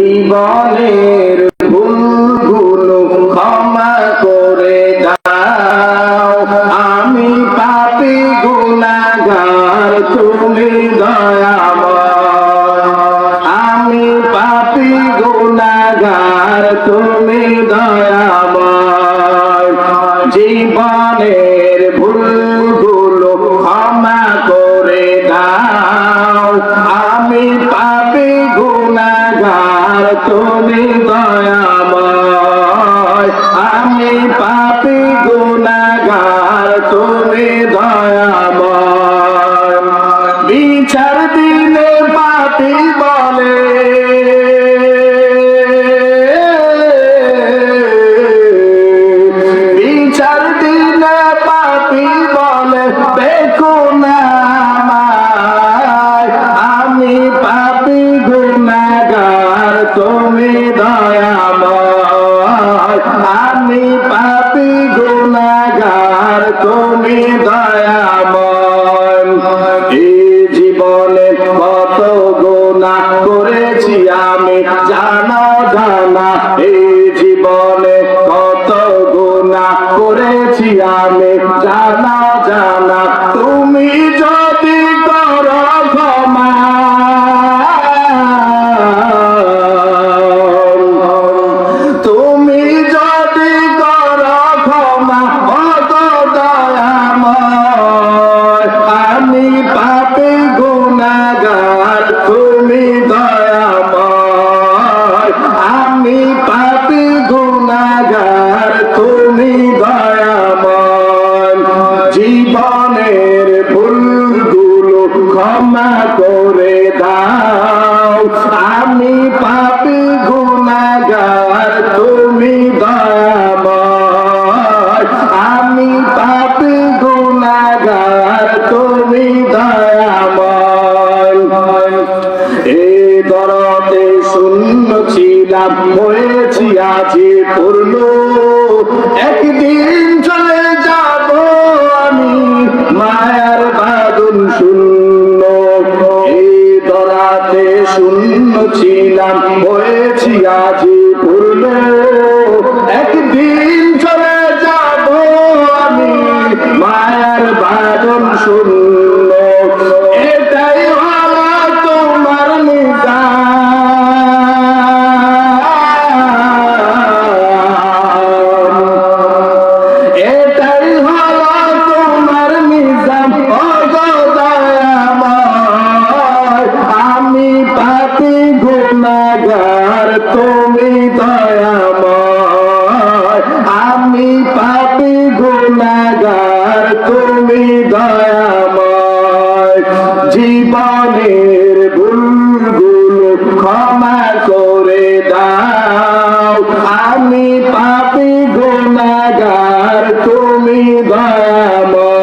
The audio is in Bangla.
জীবনের ভুলগুলো ক্ষমা করে দাও। আমি পাপী গুনাহগার, তুমি দয়াময়। আমি পাপী গুনাহগার, তুমি দয়াময়। জীবনের ভুলগুলো ক্ষমা করে দাও। আমি পাপী গুনাহগার, তুমি দয়াময়। আমি পাপী গুনাহগার, তুমি দয়াময়। বিচার দিলে পাপী বলে, বিচার দিলে পাপী বলে বেগুনাহ। আমি পাপী গুনাহগার, তুমি দয়াময়। আমি পাপী গুনাহগার, তুমি দয়াময়। এই জীবনে কত গুনাহ করেছি আমি জানা জানা। এই জীবনে কত গুনাহ করেছি আমি জানা জানা। তুমি যদি করো ক্ষমা, তুমি যদি করো ক্ষমা, কত দয়াময়। আমি পাপী গুনাহগার, তুমি দয়াময়। আমি পাপী গুনাহগার, তুমি দয়াময়। জীবনের ভুলগুলো ক্ষমা করে দাও। আমি পাপী গুনাহগার, তুমি দয়াময়। আমি পাপী গুনাহগার, তুমি দয়াময়। এই দরদে শূন্য ছিলাম, হয়েছি আজি পূর্ণ। একদিন চলে যাব আমি মায়ার বাঁধন শূন্য। এই দরাতে শূন্য ছিলাম, হয়েছি আজি পূর্ণ। একদিন চলে যাব আমি মায়ার বাঁধন শূন্য। এটাই হলো তোমার নিজাম। এটাই হলো তোমার নিজাম, ও গো দয়াময়। আমি পাপী গুনাহগার, তুমি দয়াময়। আমি পাপী গুনাহগার, তুমি দয়াময়। জীবনের ভুলগুলো ক্ষমা করে দাও। আমি পাপী গুনাহগার, তুমি দয়াময়।